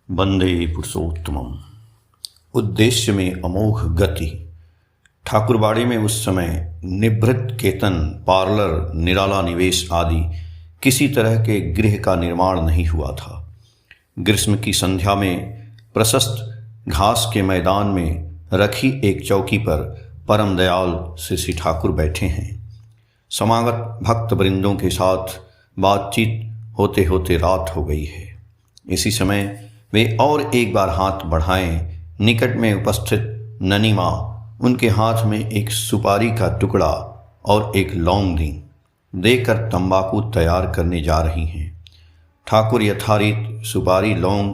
वंदे पुरुषोत्तमम। उद्देश्य में अमोघ गति। ठाकुरबाड़ी में उस समय निभृत केतन, पार्लर, निराला निवेश आदि किसी तरह के गृह का निर्माण नहीं हुआ था। ग्रीष्म की संध्या में प्रशस्त घास के मैदान में रखी एक चौकी पर परम दयाल श्री ठाकुर बैठे हैं। समागत भक्त वृंदों के साथ बातचीत होते होते रात हो गई है। इसी समय वे और एक बार हाथ बढ़ाएं। निकट में उपस्थित ननी माँ उनके हाथ में एक सुपारी का टुकड़ा और एक लौंग दी, देकर तंबाकू तैयार करने जा रही हैं। ठाकुर यथारीत सुपारी लौंग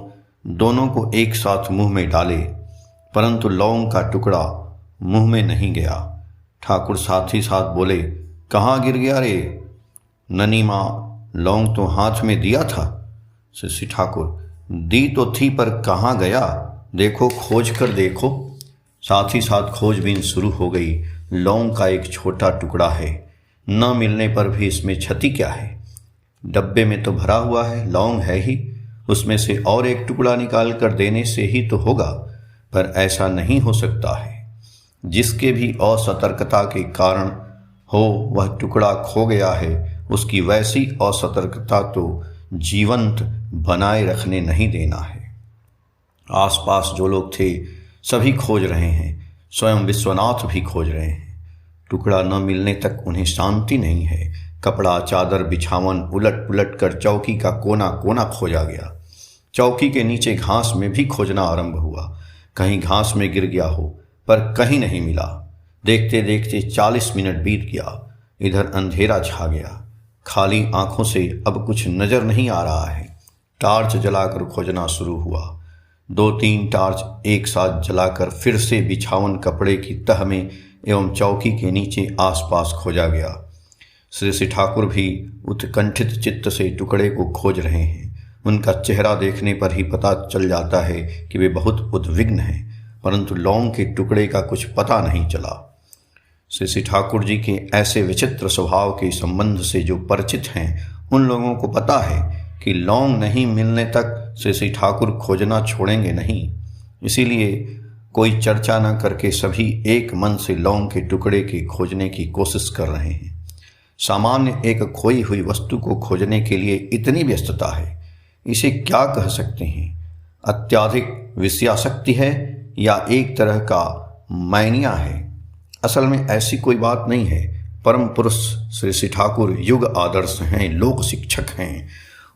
दोनों को एक साथ मुंह में डाले, परंतु लौंग का टुकड़ा मुंह में नहीं गया। ठाकुर साथ ही साथ बोले, कहाँ गिर गया रे? ननी माँ, लौंग तो हाथ में दिया था। श्री ठाकुर, दी तो थी पर कहाँ गया? देखो, खोज कर देखो। साथ ही साथ खोजबीन शुरू हो गई। लौंग का एक छोटा टुकड़ा है, न मिलने पर भी इसमें क्षति क्या है? डब्बे में तो भरा हुआ है, लौंग है ही, उसमें से और एक टुकड़ा निकाल कर देने से ही तो होगा। पर ऐसा नहीं हो सकता है। जिसके भी असतर्कता के कारण हो वह टुकड़ा खो गया है, उसकी वैसी असतर्कता तो जीवंत बनाए रखने नहीं देना है। आसपास जो लोग थे सभी खोज रहे हैं, स्वयं विश्वनाथ भी खोज रहे हैं। टुकड़ा न मिलने तक उन्हें शांति नहीं है। कपड़ा, चादर, बिछावन उलट पुलट कर चौकी का कोना कोना खोजा गया। चौकी के नीचे घास में भी खोजना आरंभ हुआ। कहीं घास में गिर गया हो, पर कहीं नहीं मिला। देखते देखते 40 मिनट बीत गया। इधर अंधेरा छा गया। खाली आंखों से अब कुछ नजर नहीं आ रहा है। टार्च जलाकर खोजना शुरू हुआ। 2-3 टार्च एक साथ जलाकर फिर से बिछावन कपड़े की तह में एवं चौकी के नीचे आसपास खोजा गया। श्री ठाकुर भी उत्कंठित चित्त से टुकड़े को खोज रहे हैं। उनका चेहरा देखने पर ही पता चल जाता है कि वे बहुत उद्विग्न हैं, परंतु लौंग के टुकड़े का कुछ पता नहीं चला। श्री ठाकुर जी के ऐसे विचित्र स्वभाव के संबंध से जो परिचित हैं, उन लोगों को पता है कि लौंग नहीं मिलने तक श्री ठाकुर खोजना छोड़ेंगे नहीं। इसीलिए कोई चर्चा न करके सभी एक मन से लौंग के टुकड़े के खोजने की कोशिश कर रहे हैं। सामान्य एक खोई हुई वस्तु को खोजने के लिए इतनी व्यस्तता है, इसे क्या कह सकते हैं? अत्याधिक विषयासक्ति है या एक तरह का मैनिया है? असल में ऐसी कोई बात नहीं है। परम पुरुष श्री ठाकुर युग आदर्श हैं, लोक शिक्षक हैं।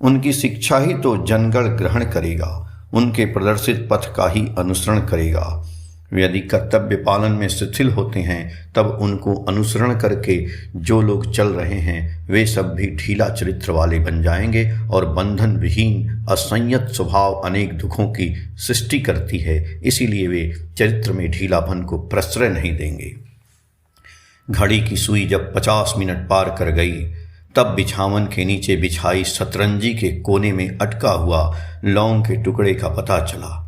उनकी शिक्षा ही तो जनगण ग्रहण करेगा, उनके प्रदर्शित पथ का ही अनुसरण करेगा। वे यदि कर्तव्य पालन में शिथिल होते हैं, तब उनको अनुसरण करके जो लोग चल रहे हैं वे सब भी ढीला चरित्र वाले बन जाएंगे और बंधन विहीन असंयत स्वभाव अनेक दुखों की सृष्टि करती है। इसीलिए वे चरित्र में ढीलापन को प्रश्रय नहीं देंगे। घड़ी की सुई जब 50 मिनट पार कर गई, तब बिछावन के नीचे बिछाई सतरंजी के कोने में अटका हुआ लौंग के टुकड़े का पता चला।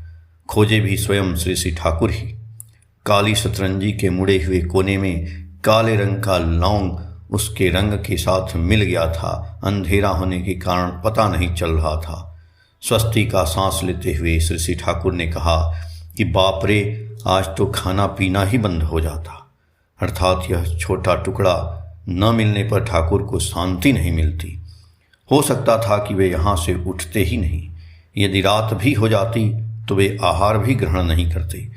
खोजे भी स्वयं श्री ठाकुर ही। काली सतरंजी के मुड़े हुए कोने में काले रंग का लौंग उसके रंग के साथ मिल गया था। अंधेरा होने के कारण पता नहीं चल रहा था। स्वस्ति का सांस लेते हुए श्री ठाकुर ने कहा कि बाप रे, आज तो खाना पीना ही बंद हो जाता। अर्थात यह छोटा टुकड़ा न मिलने पर ठाकुर को शांति नहीं मिलती। हो सकता था कि वे यहाँ से उठते ही नहीं। यदि रात भी हो जाती तो वे आहार भी ग्रहण नहीं करते।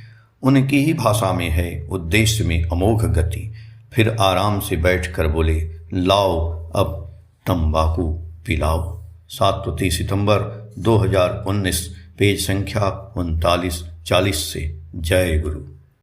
उनकी ही भाषा में है उद्देश्य में अमोघ गति। फिर आराम से बैठकर बोले, लाओ अब तंबाकू पिलाओ। 7 सितंबर 2019, पेज संख्या 39-40 से। जय गुरु।